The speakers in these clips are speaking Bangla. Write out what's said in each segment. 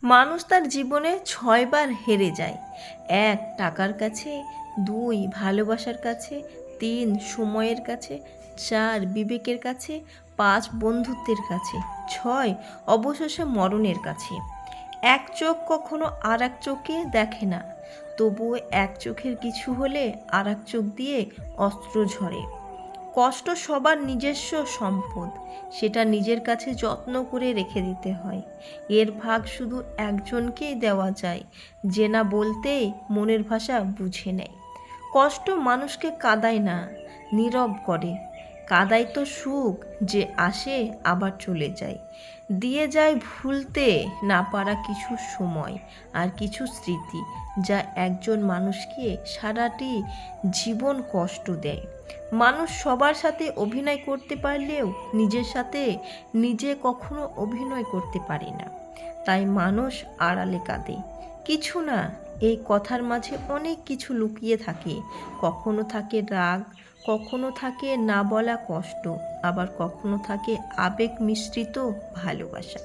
মানুষ তার জীবনে ৬ বার হেরে যায়। ১ টাকার কাছে, ২ ভালোবাসার কাছে, ৩ সময়ের কাছে, ৪ বিবেকের কাছে, ৫ বন্ধুত্বের কাছে, ৬ অবশেষে মরণের কাছে। এক চোখ কখনো আর এক চোখে দেখে না, তবুও এক চোখের কিছু হলে আর এক চোখ দিয়ে অস্ত্র ঝরে। কষ্ট সবার নিজস্ব সম্পদ, সেটা নিজের কাছে যত্ন করে রেখে দিতে হয়। এর ভাগ শুধু একজনকেই দেওয়া যায়, যে না বলতেই মনের ভাষা বুঝে নেয়। কষ্ট মানুষকে কাঁদায় না, নীরব করে। কাঁদায় তো সুখ, যে আসে আবার চলে যায়, দিয়ে যায় ভুলতে না পারা কিছু সময় আর কিছু স্মৃতি, যা একজন মানুষকে সারাটি জীবন কষ্ট দেয়। মানুষ সবার সাথে অভিনয় করতে পারলেও নিজের সাথে নিজে কখনো অভিনয় করতে পারে না। তাই মানুষ আড়ালে কাঁদে। কিছু না, এই কথার মাঝে অনেক কিছু লুকিয়ে থাকে। কখনো থাকে রাগ, কখনো থাকে না বলা কষ্ট, আবার কখনো থাকে আবেগ মিশ্রিত ভালোবাসা।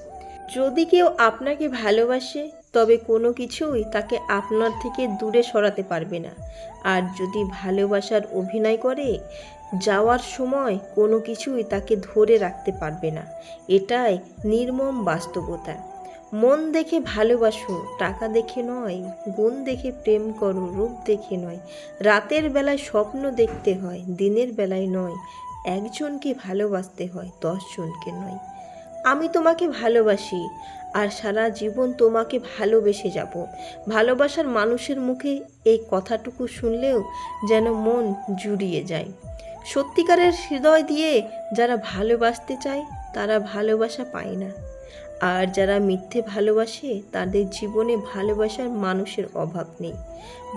যদি কেউ আপনাকে ভালোবাসে, তবে কোনো কিছুই তাকে আপনার থেকে দূরে সরাতে পারবে না। আর যদি ভালোবাসার অভিনয় করে, যাওয়ার সময় কোনো কিছুই তাকে ধরে রাখতে পারবে না। এটাই নির্মম বাস্তবতা। মন দেখে ভালোবাসো, টাকা দেখে নয়। গুণ দেখে প্রেম করো, রূপ দেখে নয়। রাতের বেলায় স্বপ্ন দেখতে হয়, দিনের বেলায় নয়। একজনকে ভালোবাসতে হয়, 10 জনকে নয়। আমি তোমাকে ভালোবাসি, আর সারা জীবন তোমাকে ভালোবেসে যাব। ভালোবাসার মানুষের মুখে এই কথাটুকু শুনলেও যেন মন জুড়িয়ে যায়। সত্যিকারের হৃদয় দিয়ে যারা ভালোবাসতে চায়, তারা ভালোবাসা পায় না। আর যারা মিথ্যে ভালোবাসে, তাদের জীবনে ভালোবাসার মানুষের অভাব নেই।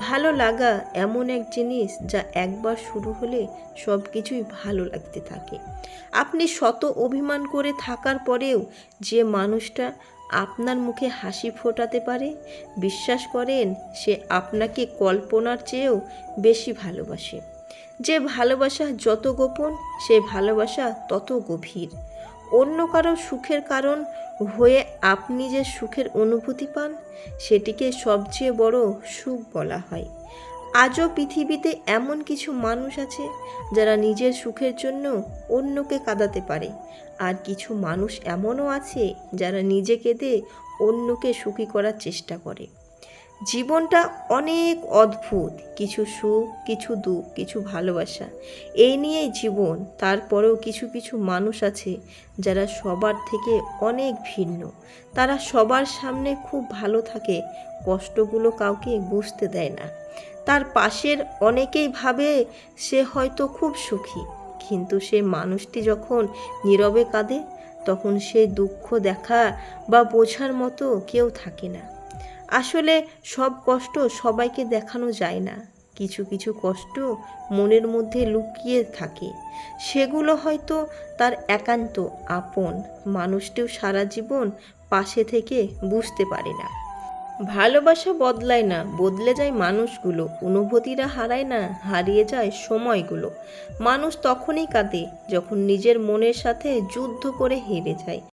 ভালো লাগা এমন এক জিনিস, যা একবার শুরু হলে সব কিছুই ভালো লাগতে থাকে। আপনি শত অভিমান করে থাকার পরেও যে মানুষটা আপনার মুখে হাসি ফোটাতে পারে, বিশ্বাস করেন সে আপনাকে কল্পনার চেয়েও বেশি ভালোবাসে। যে ভালোবাসা যত গোপন, সে ভালোবাসা তত গভীর। অন্য কারো সুখের কারণ হয়ে আপনি যে সুখের অনুভূতি পান, সেটিকে সবচেয়ে বড় সুখ বলা হয়। আজও পৃথিবীতে এমন কিছু মানুষ আছে যারা নিজের সুখের জন্য অন্যকে কাঁদাতে পারে, আর কিছু মানুষ এমনও আছে যারা নিজে কেঁদে অন্যকে সুখী করার চেষ্টা করে। জীবনটা অনেক অদ্ভুত, কিছু সুখ, কিছু দুঃখ, কিছু ভালোবাসা, এই নিয়েই জীবন। তারপরেও কিছু কিছু মানুষ আছে যারা সবার থেকে অনেক ভিন্ন। তারা সবার সামনে খুব ভালো থাকে, কষ্টগুলো কাউকে বুঝতে দেয় না। তার পাশের অনেকেই ভাবে সে হয়তো খুব সুখী, কিন্তু সে মানুষটি যখন নীরবে কাঁদে, তখন সে দুঃখ দেখা বা বোঝার মতো কেউ থাকে না। আসলে সব কষ্ট সবাইকে দেখানো যায় না। কিছু কিছু কষ্ট মনের মধ্যে লুকিয়ে থাকে, সেগুলো হয়তো তার একান্ত আপন মানুষটিও সারা জীবন পাশে থেকে বুঝতে পারে না। ভালোবাসা বদলায় না, বদলে যায় মানুষগুলো। অনুভূতিরা হারায় না, হারিয়ে যায় সময়গুলো। মানুষ তখনই কাঁদে যখন নিজের মনের সাথে যুদ্ধ করে হেরে যায়।